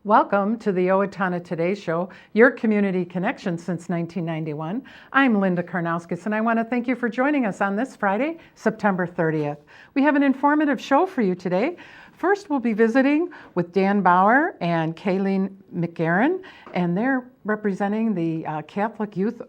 Welcome to the Owatonna Today Show, your community connection since 1991. I'm Linda Karnauskas, and I want to thank you for joining us on this Friday, September 30th. We have an informative show for you today. First, we'll be visiting with Dan Bauer and Kayleen McGarren, and they're representing the Catholic Youth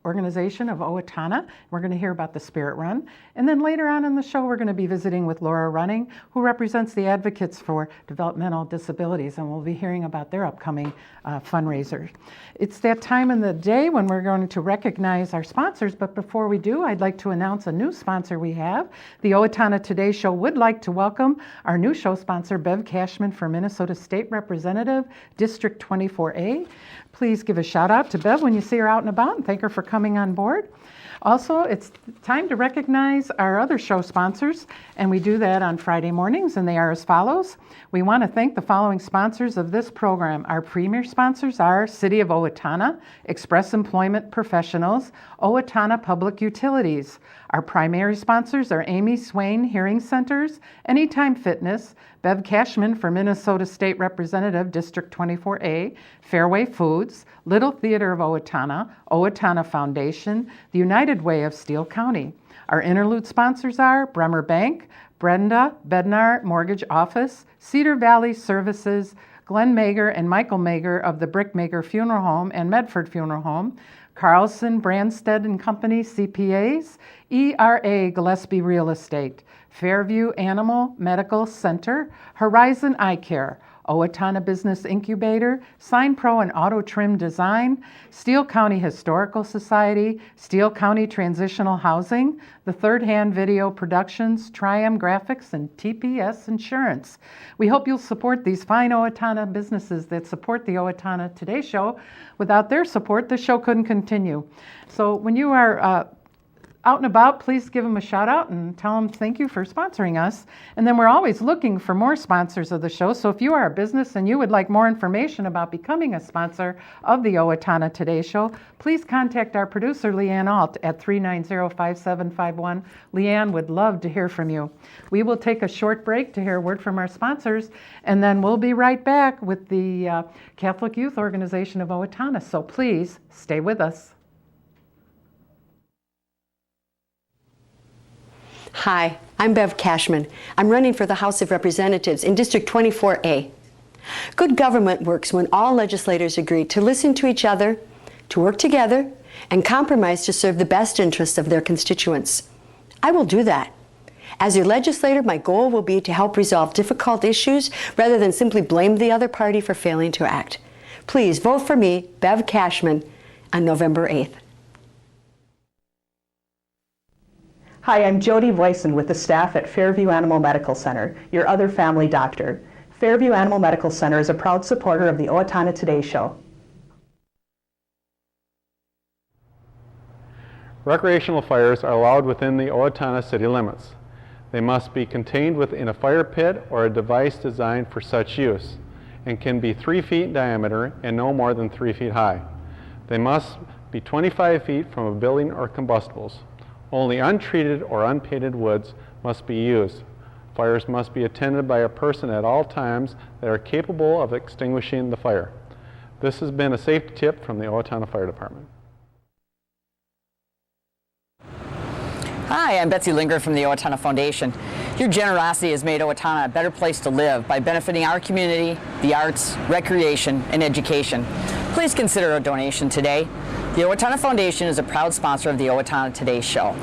Organization of Owatonna. We're going to hear about the Spirit Run. And then later on in the show, we're going to be visiting with Laura Running, who represents the Advocates for Developmental Disabilities, and we'll be hearing about their upcoming fundraiser. It's that time in the day when we're going to recognize our sponsors, but before we do, I'd like to announce a new sponsor we have. The Owatonna Today Show would like to welcome our new show sponsor, Bev Cashman for Minnesota State Representative, District 24A. Please give a shout out to Bev when you see her out and about and thank her for coming on board. Also, it's time to recognize our other show sponsors, and we do that on Friday mornings, and they are as follows. We want to thank the following sponsors of this program. Our premier sponsors are City of Owatonna, Express Employment Professionals, Owatonna Public Utilities. Our primary sponsors are Amy Swain Hearing Centers, Anytime Fitness, Bev Cashman for Minnesota State Representative, District 24A, Fairway Foods, Little Theater of Owatonna, Owatonna Foundation, the United Way of Steele County. Our interlude sponsors are Bremer Bank, Brenda Bednar Mortgage Office, Cedar Valley Services, Glenn Mager and Michael Mager of the Brick Mager Funeral Home and Medford Funeral Home, Carlson Branstead and Company CPAs, ERA Gillespie Real Estate, Fairview Animal Medical Center, Horizon Eye Care, Owatonna Business Incubator, Sign Pro and Auto Trim Design, Steele County Historical Society, Steele County Transitional Housing, the Third Hand Video Productions, Triam Graphics, and TPS Insurance. We hope you'll support these fine Owatonna businesses that support the Owatonna Today Show. Without their support, the show couldn't continue. So when you are out and about, please give them a shout out and tell them thank you for sponsoring us. And then we're always looking for more sponsors of the show. So if you are a business and you would like more information about becoming a sponsor of the Owatonna Today Show, please contact our producer, Leanne Alt, at 390-5751. Leanne would love to hear from you. We will take a short break to hear a word from our sponsors, and then we'll be right back with the Catholic Youth Organization of Owatonna. So please stay with us. Hi, I'm Bev Cashman. I'm running for the House of Representatives in District 24A. Good government works when all legislators agree to listen to each other, to work together, and compromise to serve the best interests of their constituents. I will do that. As your legislator, my goal will be to help resolve difficult issues rather than simply blame the other party for failing to act. Please vote for me, Bev Cashman, on November 8th. Hi, I'm Jody Voisin with the staff at Fairview Animal Medical Center, your other family doctor. Fairview Animal Medical Center is a proud supporter of the Owatonna Today Show. Recreational fires are allowed within the Owatonna city limits. They must be contained within a fire pit or a device designed for such use, and can be 3 feet in diameter and no more than 3 feet high. They must be 25 feet from a building or combustibles. Only untreated or unpainted woods must be used. Fires must be attended by a person at all times that are capable of extinguishing the fire. This has been a safety tip from the Owatonna Fire Department. Hi, I'm Betsy Linger from the Owatonna Foundation. Your generosity has made Owatonna a better place to live by benefiting our community, the arts, recreation, and education. Please consider a donation today. The Owatonna Foundation is a proud sponsor of the Owatonna Today Show.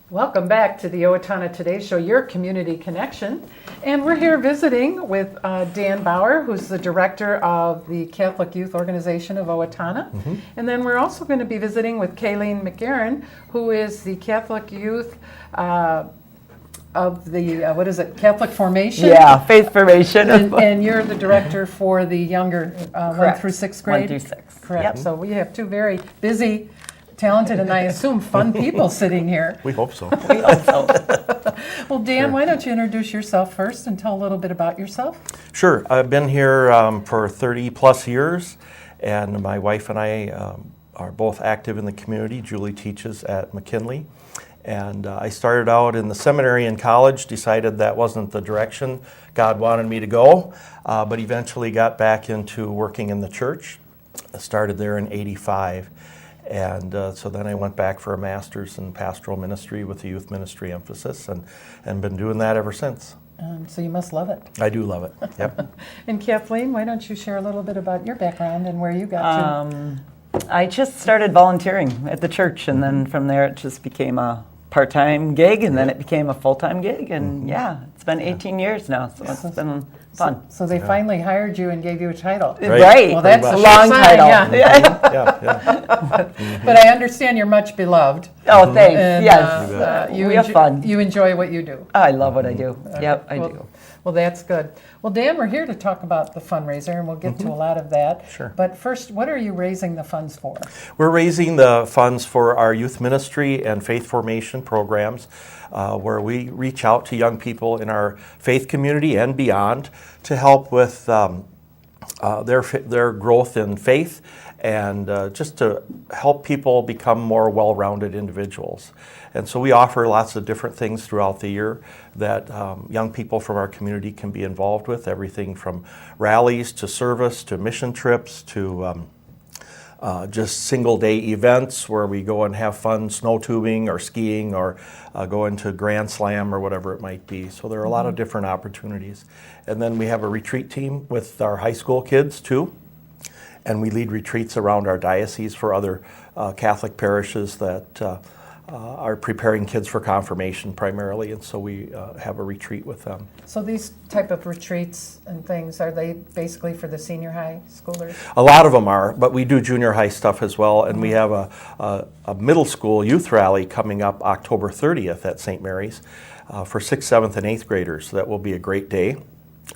Welcome back to the Owatonna Today Show, your community connection. And we're here visiting with Dan Bauer, who's the director of the Catholic Youth Organization of Owatonna. Mm-hmm. And then we're also going to be visiting with Kayleen McGarren, who is the Catholic Youth of the, Catholic Formation? Yeah, Faith Formation. And you're the director for the younger 1 through 6th grade? 1 through 6. Correct. Yep. So we have two very busy, talented, and I assume fun people sitting here. We hope so. We hope so. Well, Dan, Why don't you introduce yourself first and tell a little bit about yourself? Sure. I've been here for 30 plus years, and my wife and I are both active in the community. Julie teaches at McKinley, And I started out in the seminary in college, decided that wasn't the direction God wanted me to go, but eventually got back into working in the church. I started there in '85. And so then I went back for a master's in pastoral ministry with a youth ministry emphasis, and been doing that ever since. So you must love it. I do love it. Yep. And Kathleen, why don't you share a little bit about your background and where you got to? I just started volunteering at the church, and then from there it just became a part-time gig, and then it became a full-time gig, and it's been 18 years now, so it's been fun. So they finally hired you and gave you a title. Right. Well, that's a long sure sign, title. Yeah. But I understand you're much beloved. Oh, thanks. And, Yes. We have fun. You enjoy what you do. I love what I do. Yep, I do. Well, that's good. Well, Dan, we're here to talk about the fundraiser, and we'll get to a lot of that. Sure. But first, what are you raising the funds for? We're raising the funds for our youth ministry and faith formation programs, where we reach out to young people in our faith community and beyond to help with their growth in faith, and just to help people become more well-rounded individuals. And so we offer lots of different things throughout the year that young people from our community can be involved with, everything from rallies to service to mission trips to just single-day events where we go and have fun snow tubing or skiing or go into Grand Slam or whatever it might be. So there are a lot of different opportunities. And then we have a retreat team with our high school kids too. And we lead retreats around our diocese for other Catholic parishes that are preparing kids for confirmation primarily, and so we have a retreat with them. So these type of retreats and things, are they basically for the senior high schoolers? A lot of them are, but we do junior high stuff as well, and we have a middle school youth rally coming up October 30th at St. Mary's for 6th, 7th, and 8th graders. So that will be a great day.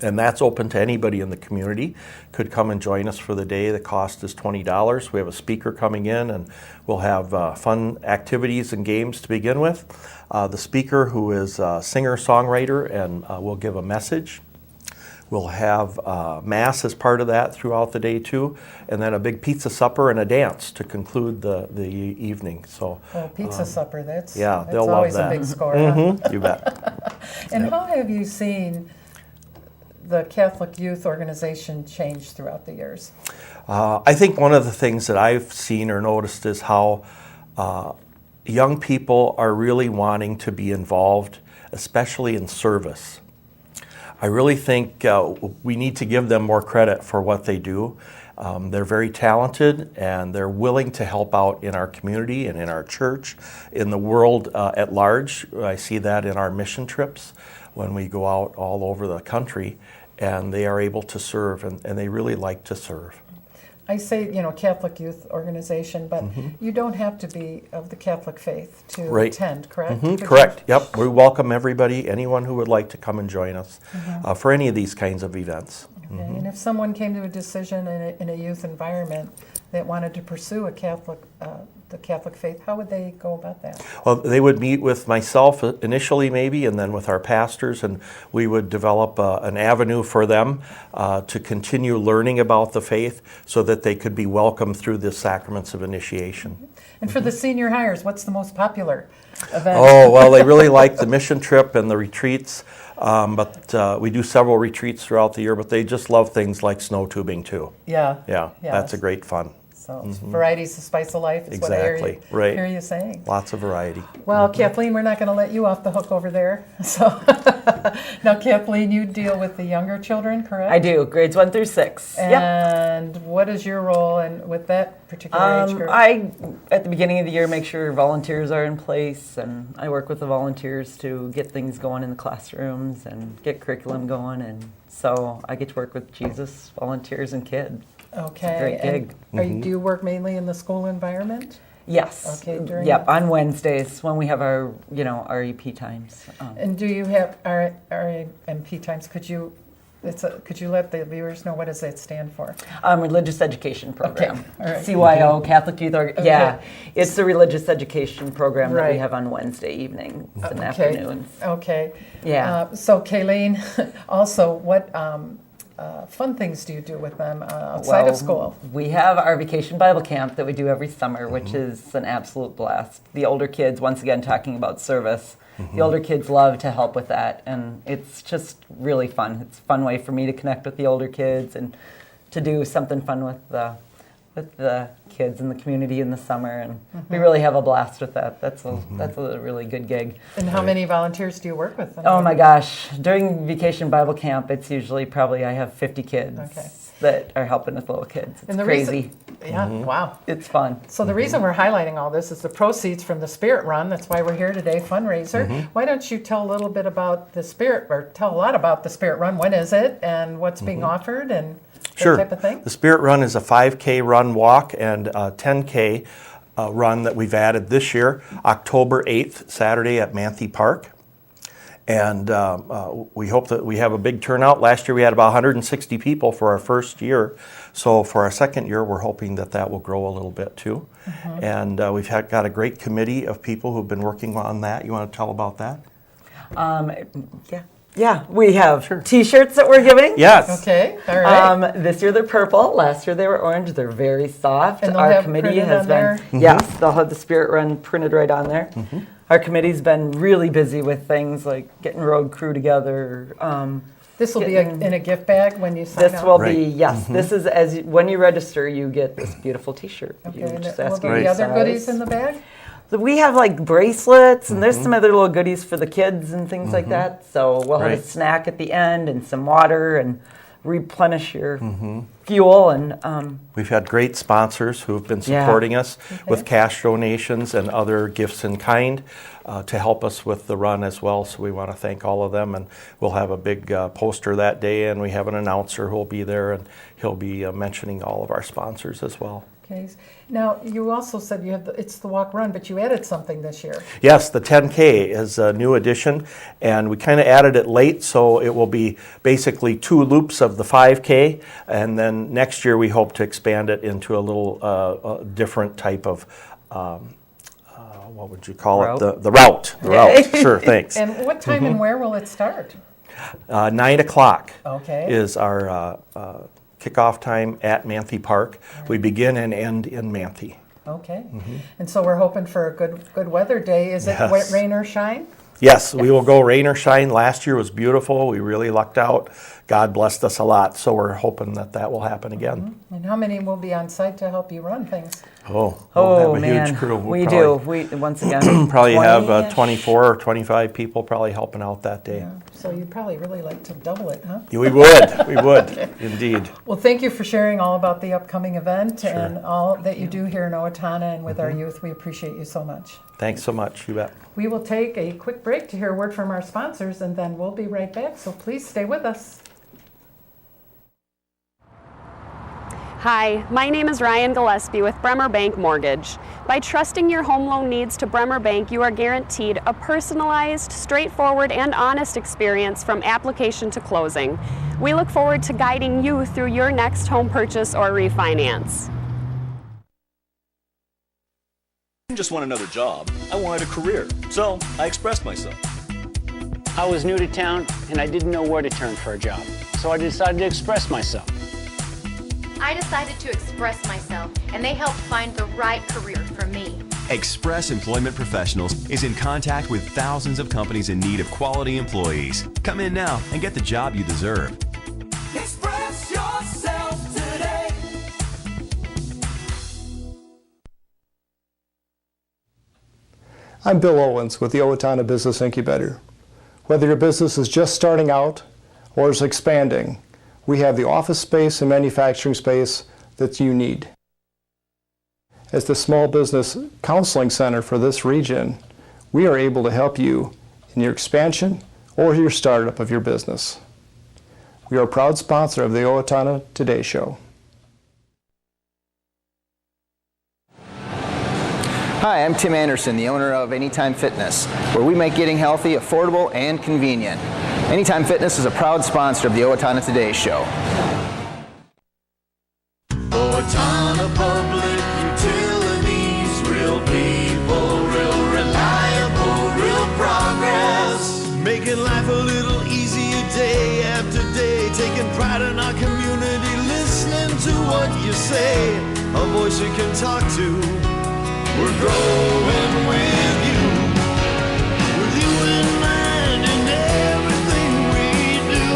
And that's open to anybody in the community. Could come and join us for the day. The cost is $20. We have a speaker coming in, and we'll have fun activities and games to begin with. The speaker, who is a singer-songwriter, and will give a message. We'll have Mass as part of that throughout the day too, and then a big pizza supper and a dance to conclude the evening. So, Pizza supper, that's they'll love always that. a big score. Huh? You bet. And how have you seen the Catholic Youth Organization change throughout the years? I think one of the things that I've seen or noticed is how young people are really wanting to be involved, especially in service. I really think we need to give them more credit for what they do. They're very talented, and they're willing to help out in our community and in our church, in the world at large. I see that in our mission trips when we go out all over the country, and they are able to serve, and they really like to serve. I say, Catholic Youth Organization, but you don't have to be of the Catholic faith to attend, correct? Correct, yep. We welcome everybody, anyone who would like to come and join us for any of these kinds of events. Okay. And if someone came to a decision in a youth environment that wanted to pursue the Catholic faith, how would they go about that? Well, they would meet with myself initially maybe, and then with our pastors, and we would develop an avenue for them to continue learning about the faith so that they could be welcomed through the sacraments of initiation. And for the senior hires, what's the most popular event? Oh, well, they really like the mission trip and the retreats, but we do several retreats throughout the year, but they just love things like snow tubing too. Yeah. Yeah, Yes. that's a great fun. So variety's the spice of life is Exactly, what I right. hear you saying. Lots of variety. Well, Kathleen, we're not going to let you off the hook over there. So now, Kathleen, you deal with the younger children, correct? I do, grades 1 through 6. Yep. And what is your role with that particular age group? I, at the beginning of the year, make sure volunteers are in place, and I work with the volunteers to get things going in the classrooms and get curriculum going, and so I get to work with Jesus, volunteers, and kids. Okay. It's a great gig. And do you work mainly in the school environment? Yes. Okay, during Yep, the- on Wednesdays when we have our, REP times. And do you have RMP times? Could you let the viewers know, what does that stand for? Religious Education Program. Okay, all right. CYO, Catholic Youth Okay. Yeah, it's the religious education program that Right. we have on Wednesday evenings and Okay. afternoons. Okay. Yeah. So, Kayleen, also, what fun things do you do with them outside of school? We have our vacation Bible camp that we do every summer, which is an absolute blast. The older kids, once again, talking about service, the older kids love to help with that, and it's just really fun. It's a fun way for me to connect with the older kids and to do something fun with the kids in the community in the summer, and we really have a blast with that. That's a really good gig. And how many volunteers do you work with? Oh my gosh, during Vacation Bible Camp, it's usually probably I have 50 kids that are helping with little kids. It's crazy. Wow. It's fun. So the reason we're highlighting all this is the proceeds from the Spirit Run. That's why we're here today, fundraiser. Why don't you tell a little bit about the Spirit, or tell a lot about the Spirit Run? When is it, and what's being offered, and Sure. that type of thing? The Spirit Run is a 5K run walk and a 10K run that we've added this year, October 8th, Saturday at Manthe Park. And we hope that we have a big turnout. Last year we had about 160 people for our first year. So for our second year, we're hoping that that will grow a little bit too. And we've got a great committee of people who've been working on that. You want to tell about that? Yeah, we have T-shirts that we're giving. Yes. Okay, all right. This year they're purple. Last year they were orange. They're very soft. And they'll Our have committee printed has on been there? yes, they'll have the Spirit Run printed right on there. Our committee's been really busy with things like getting road crew together. This will be in a gift bag when you sign This up? will be yes. This is when you register, you get this beautiful T-shirt. Okay, You and just will ask there your be other size. goodies in the bag? So we have like bracelets, and there's some other little goodies for the kids and things like that. So we'll have a snack at the end and some water and replenish your fuel. And We've had great sponsors who have been supporting us with cash donations and other gifts in kind to help us with the run as well. So we want to thank all of them. And we'll have a big poster that day, and we have an announcer who will be there, and he'll be mentioning all of our sponsors as well. Okay. Now, you also said you have it's the walk run, but you added something this year. Yes, the 10K is a new addition, and we kind of added it late, so it will be basically 2 loops of the 5K, and then next year we hope to expand it into a little different type of, what would you call Route? it? The route. The route. Sure, thanks. And what time and where will it start? 9 o'clock Okay. is our kickoff time at Manthe Park. We begin and end in Manthe. Okay. And so we're hoping for a good weather day. Is it Yes. rain or shine? Yes, we will go rain or shine. Last year was beautiful. We really lucked out. God blessed us a lot, so we're hoping that that will happen again. And how many will be on site to help you run things? Oh, we'll have a man, huge crew. we probably- do. We once again Probably have 20-ish. 24 or 25 people probably helping out that day. Yeah. So you'd probably really like to double it, huh? We would, indeed. Well, thank you for sharing all about the upcoming event and all that you do here in Owatonna and with our youth. We appreciate you so much. Thanks so much, you bet. We will take a quick break to hear a word from our sponsors, and then we'll be right back, so please stay with us. Hi, my name is Ryan Gillespie with Bremer Bank Mortgage. By trusting your home loan needs to Bremer Bank, you are guaranteed a personalized, straightforward, and honest experience from application to closing. We look forward to guiding you through your next home purchase or refinance. I didn't just want another job, I wanted a career, so I expressed myself. I was new to town and I didn't know where to turn for a job, so I decided to express myself. I decided to express myself, and they helped find the right career for me. Express Employment Professionals is in contact with thousands of companies in need of quality employees. Come in now and get the job you deserve. Express yourself today. I'm Bill Owens with the Owatonna Business Incubator. Whether your business is just starting out or is expanding, we have the office space and manufacturing space that you need. As the small business counseling center for this region, we are able to help you in your expansion or your startup of your business. We are a proud sponsor of the Owatonna Today Show. Hi, I'm Tim Anderson, the owner of Anytime Fitness, where we make getting healthy affordable and convenient. Anytime Fitness is a proud sponsor of the Owatonna Today Show. Owatonna Public Utilities, real people, real reliable, real progress. Making life a little easier day after day, taking pride in our say, a voice you can talk to. We're growing with you in mind in everything we do.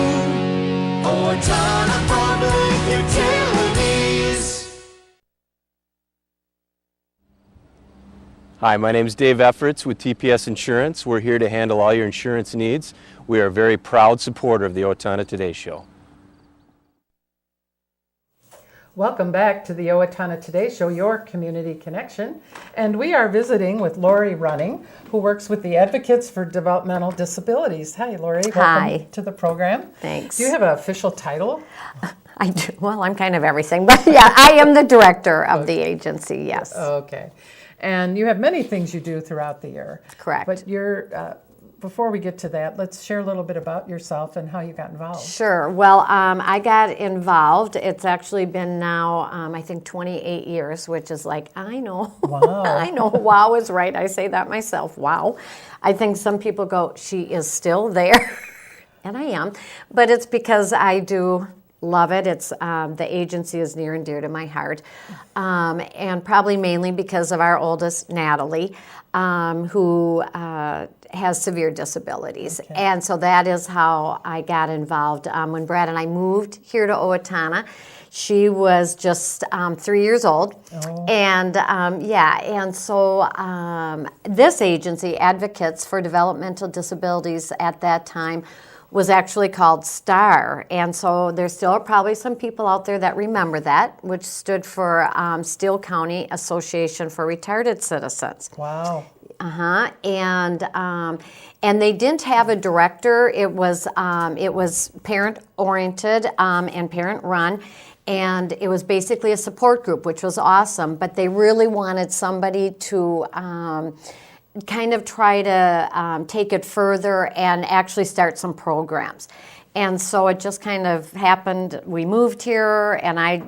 Owatonna Public Utilities. Hi, my name is Dave Efforts with TPS Insurance. We're here to handle all your insurance needs. We are a very proud supporter of the Owatonna Today Show. Welcome back to the Owatonna Today Show, your community connection. And we are visiting with Lori Running, who works with the Advocates for Developmental Disabilities. Hi, Lori. Hi. Welcome to the program. Thanks. Do you have an official title? I do. Well, I'm kind of everything, but yeah, I am the director of the agency, yes. Okay. And you have many things you do throughout the year. Correct. But before we get to that, let's share a little bit about yourself and how you got involved. Sure. Well, I got involved. It's actually been now, I think, 28 years, which is like, I know. Wow. I know. Wow is right. I say that myself. Wow. I think some people go, she is still there. And I am. But it's because I do love it. It's the agency is near and dear to my heart, and probably mainly because of our oldest, Natalie, who has severe disabilities. Okay. And so that is how I got involved. When Brad and I moved here to Owatonna, she was just 3 years old. Oh. And and so this agency, Advocates for Developmental Disabilities at that time, was actually called STAR. And so there's still probably some people out there that remember that, which stood for Steele County Association for Retarded Citizens. Wow. And they didn't have a director. It was parent-oriented and parent-run. And it was basically a support group, which was awesome. But they really wanted somebody to kind of try to take it further and actually start some programs. And so it just kind of happened. We moved here, and I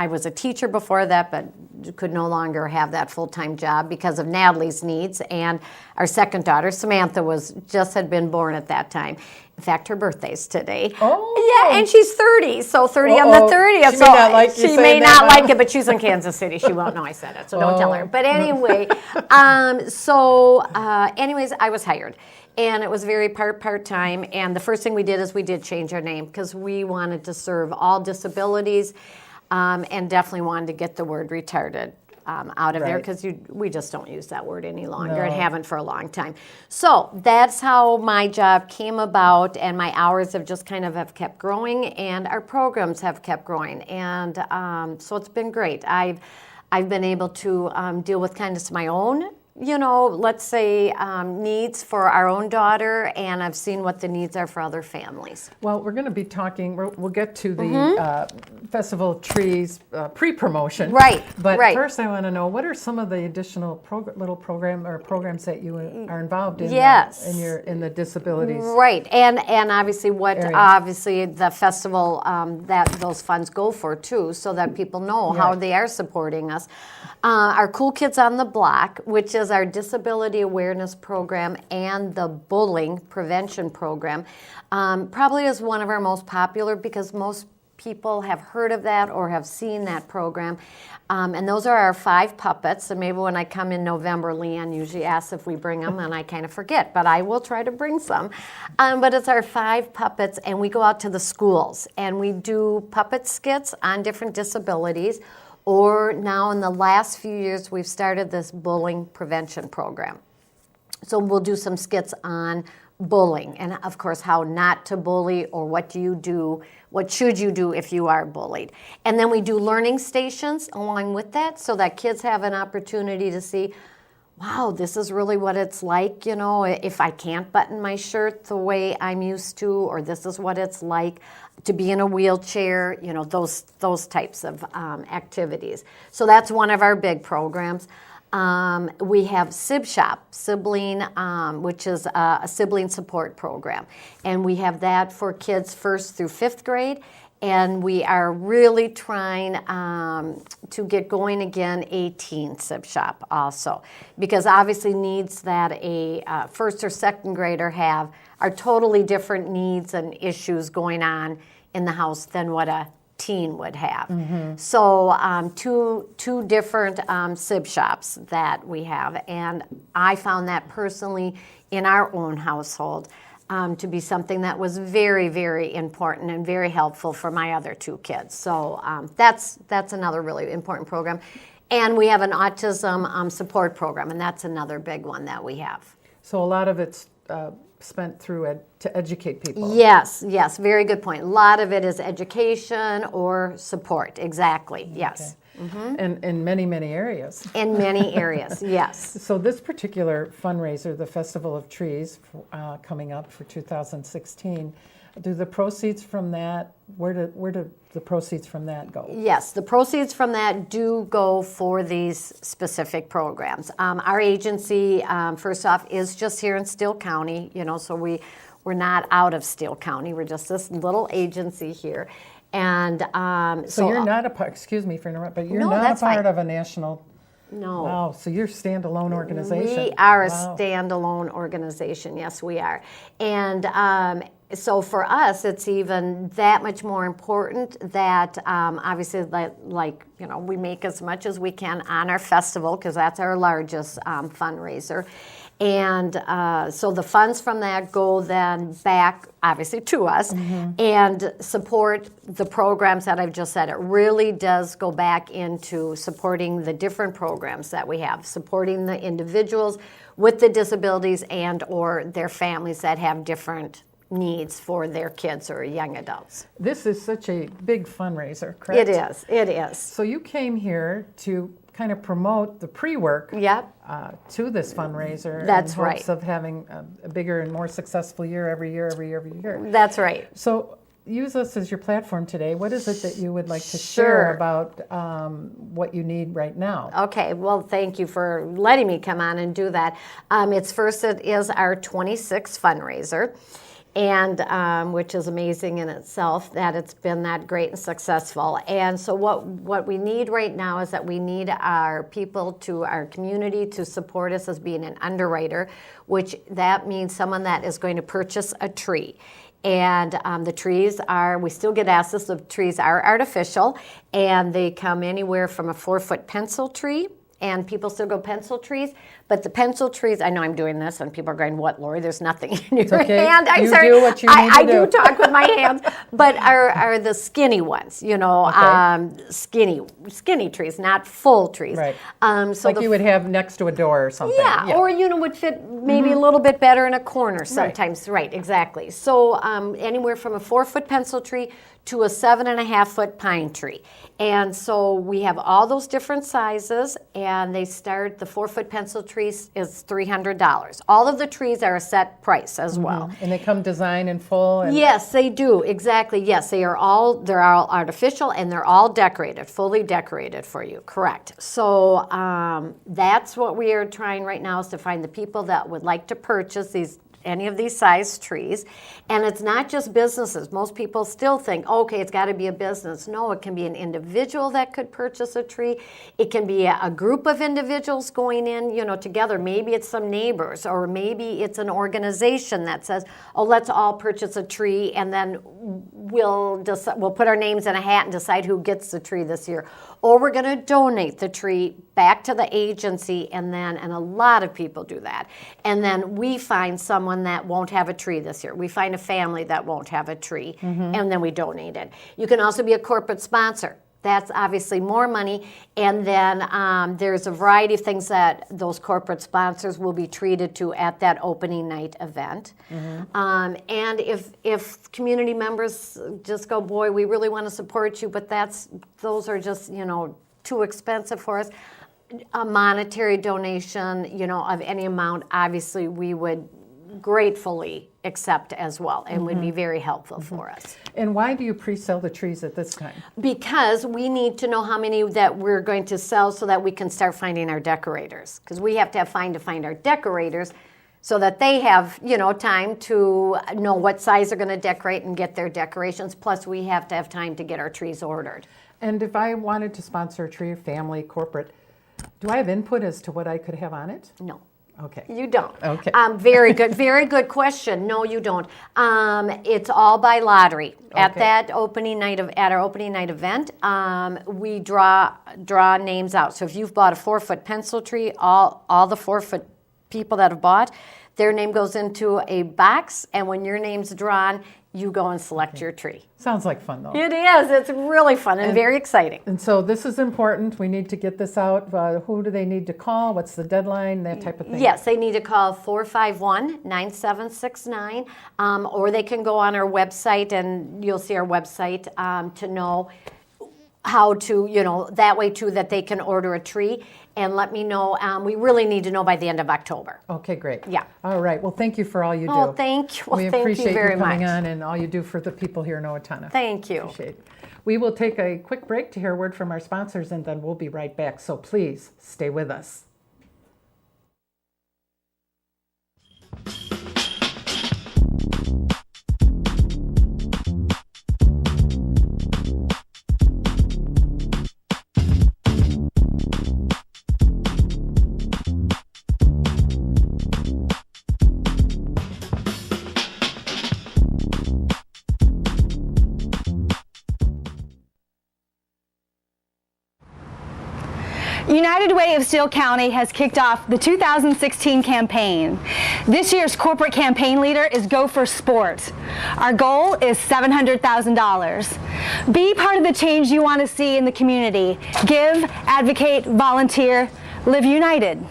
was a teacher before that, but could no longer have that full-time job because of Natalie's needs. And our second daughter, Samantha, had been born at that time. In fact, her birthday's today. Oh. Yeah, and she's 30, so 30 on the 30th. She may not like you She may saying not that. like it, but she's in Kansas City. She won't know I said it, so don't tell her. But anyway, anyways, I was hired. And it was very part-time. And the first thing we did is we did change our name because we wanted to serve all disabilities and definitely wanted to get the word retarded out of there because we just don't use that word any longer and haven't for a long time. So that's how my job came about, and my hours have just kind of have kept growing, and our programs have kept growing. And so it's been great. I've been able to deal with kind of my own, let's say needs for our own daughter, and I've seen what the needs are for other families. Well, we're going to be talking, we'll get to the Festival of Trees pre-promotion. Right, But first I want to know, what are some of the additional programs that you are involved in in the disabilities? Right, and obviously obviously the festival that those funds go for too, so that people know how they are supporting us. Our Cool Kids on the Block, which is our disability awareness program and the bullying prevention program, probably is one of our most popular because most people have heard of that or have seen that program. And those are our 5 puppets. And maybe when I come in November, Leanne usually asks if we bring them, and I kind of forget, but I will try to bring some. But it's our 5 puppets, and we go out to the schools, and we do puppet skits on different disabilities. Or now in the last few years, we've started this bullying prevention program. So we'll do some skits on bullying and, of course, how not to bully or what do you do, what should you do if you are bullied. And then we do learning stations along with that so that kids have an opportunity to see, wow, this is really what it's like, if I can't button my shirt the way I'm used to, or this is what it's like to be in a wheelchair, those types of activities. So that's one of our big programs. We have Sib Shop, sibling, which is a sibling support program. And we have that for kids 1st through 5th grade. And we are really trying to get going again a teen Sib Shop also. Because obviously needs that a 1st or 2nd grader have are totally different needs and issues going on in the house than what a teen would have. So two different sib shops that we have, and I found that personally in our own household to be something that was very, very important and very helpful for my other two kids. So that's another really important program. And we have an autism support program, and that's another big one that we have. So a lot of it's spent through to educate people. Yes, very good point. A lot of it is education or support, exactly, yes. And in many, many areas. In many areas, yes. So this particular fundraiser, the Festival of Trees, coming up for 2016, do the proceeds from that, where do the proceeds from that go? Yes, the proceeds from that do go for these specific programs. Our agency, first off, is just here in Steele County, so we're not out of Steele County. We're just this little agency here. And so you're not a part, excuse me for interrupting, but you're no, not that's a part fine. of a national. No. Wow, so you're a standalone organization. We are a Wow. standalone organization. Yes, we are. And so for us, it's even that much more important that obviously, like we make as much as we can on our festival because that's our largest fundraiser. And so the funds from that go then back, obviously, to us and support the programs that I've just said. It really does go back into supporting the different programs that we have, supporting the individuals with the disabilities and or their families that have different needs for their kids or young adults. This is such a big fundraiser, correct? It is. So you came here to kind of promote the pre-work to this fundraiser. That's in hopes right. of having a bigger and more successful year every year. That's right. So use us as your platform today. What is it that you would like to share about what you need right now? Okay, well, thank you for letting me come on and do that. It is our 26th fundraiser. And which is amazing in itself that it's been that great and successful. And so what we need right now is that we need our people our community to support us as being an underwriter, which that means someone that is going to purchase a tree. And the trees we still get asked this, the trees are artificial, and they come anywhere from a 4-foot pencil tree, and people still go pencil trees. But the pencil trees, I know I'm doing this, and people are going, "What, Lori? There's nothing in your hand." I'm sorry. Do what you need to I do talk with my hands, but are the skinny ones, skinny trees, not full trees. Right. So like you would have next to a door or something. Yeah. Or would fit maybe a little bit better in a corner sometimes. Right, exactly. So anywhere from a 4-foot pencil tree to a 7.5-foot pine tree. And so we have all those different sizes, and the 4-foot pencil trees is $300. All of the trees are a set price as well. And they come designed in full? Yes, they do, exactly. Yes, they're all artificial, and they're all decorated, fully decorated for you, correct. So that's what we are trying right now, is to find the people that would like to purchase any of these size trees. And it's not just businesses. Most people still think, okay, it's got to be a business. No, it can be an individual that could purchase a tree. It can be a group of individuals going in, together. Maybe it's some neighbors, or maybe it's an organization that says, oh, let's all purchase a tree, and then we'll put our names in a hat and decide who gets the tree this year. Or we're going to donate the tree back to the agency, and a lot of people do that. And then we find someone that won't have a tree this year. We find a family that won't have a tree, and then we donate it. You can also be a corporate sponsor. That's obviously more money. And then there's a variety of things that those corporate sponsors will be treated to at that opening night event. And if community members just go, boy, we really want to support you, but those are just, too expensive for us, a monetary donation, of any amount, obviously we would gratefully accept as well, and would be very helpful for us. And why do you pre-sell the trees at this time? Because we need to know how many that we're going to sell so that we can start finding our decorators. Because we have to have to find our decorators so that they have, time to know what size they're going to decorate and get their decorations. Plus, we have to have time to get our trees ordered. And if I wanted to sponsor a tree, family, corporate, do I have input as to what I could have on it? No. Okay. You don't. Okay. Very good question. No, you don't. It's all by lottery. At Okay. that opening night at our opening night event, we draw names out. So if you've bought a 4-foot pencil tree, all the 4-foot people that have bought, their name goes into a box, and when your name's drawn, you go and select your tree. Sounds like fun, though. It is. It's really fun and very exciting. And so this is important. We need to get this out. Who do they need to call? What's the deadline? That type of thing. Yes, they need to call 451-9769, or they can go on our website, and you'll see our website to know how to, that way too, that they can order a tree. And let me know. We really need to know by the end of October. Okay, great. Yeah. All right. Well, thank you for all you do. Oh, thank you. Well, we thank appreciate you very coming much. on and all you do for the people here in Owatonna. Thank you. Appreciate it. We will take a quick break to hear a word from our sponsors, and then we'll be right back. So please stay with us. United Way of Steele County has kicked off the 2016 campaign. This year's corporate campaign leader is Go for Sport. Our goal is $700,000. Be part of the change you want to see in the community. Give, advocate, volunteer, live united.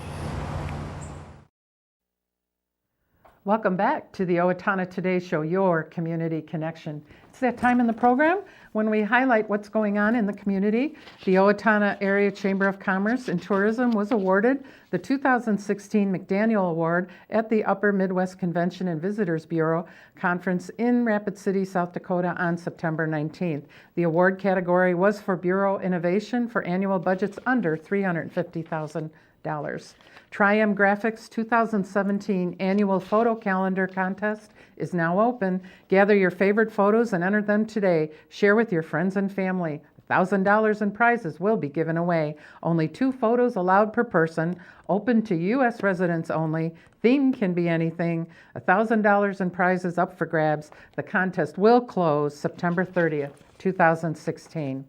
Welcome back to the Owatonna Today Show, your community connection. It's that time in the program when we highlight what's going on in the community. The Owatonna Area Chamber of Commerce and Tourism was awarded the 2016 McDaniel Award at the Upper Midwest Convention and Visitors Bureau Conference in Rapid City, South Dakota on September 19th. The award category was for Bureau Innovation for annual budgets under $350,000. Tri-M Graphics 2017 Annual Photo Calendar Contest is now open. Gather your favorite photos and enter them today. Share with your friends and family. $1,000 in prizes will be given away. Only 2 photos allowed per person. Open to U.S. residents only. Theme can be anything. $1,000 in prizes up for grabs. The contest will close September 30th, 2016.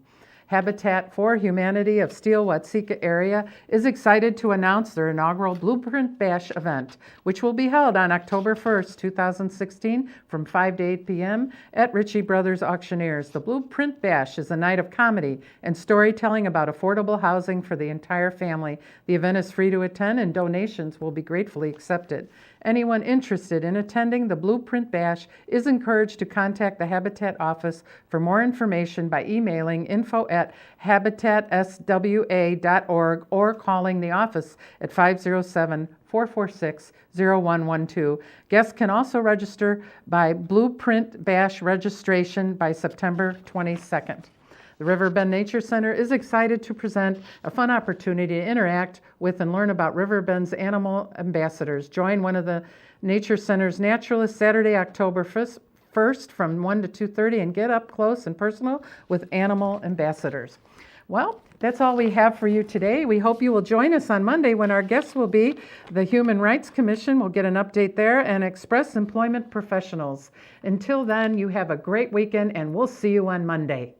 Habitat for Humanity of Steele-Watseka area is excited to announce their inaugural Blueprint Bash event, which will be held on October 1st, 2016 from 5 to 8 p.m. at Ritchie Brothers Auctioneers. The Blueprint Bash is a night of comedy and storytelling about affordable housing for the entire family. The event is free to attend and donations will be gratefully accepted. Anyone interested in attending the Blueprint Bash is encouraged to contact the Habitat office for more information by emailing info@habitatswa.org or calling the office at 507-446-0112. Guests can also register by Blueprint Bash registration by September 22nd. The Riverbend Nature Center is excited to present a fun opportunity to interact with and learn about Riverbend's animal ambassadors. Join one of the Nature Center's naturalists Saturday, October 1st from 1 to 2:30 and get up close and personal with animal ambassadors. Well, that's all we have for you today. We hope you will join us on Monday when our guests will be the Human Rights Commission. We'll get an update there, and Express Employment Professionals. Until then, you have a great weekend, and we'll see you on Monday.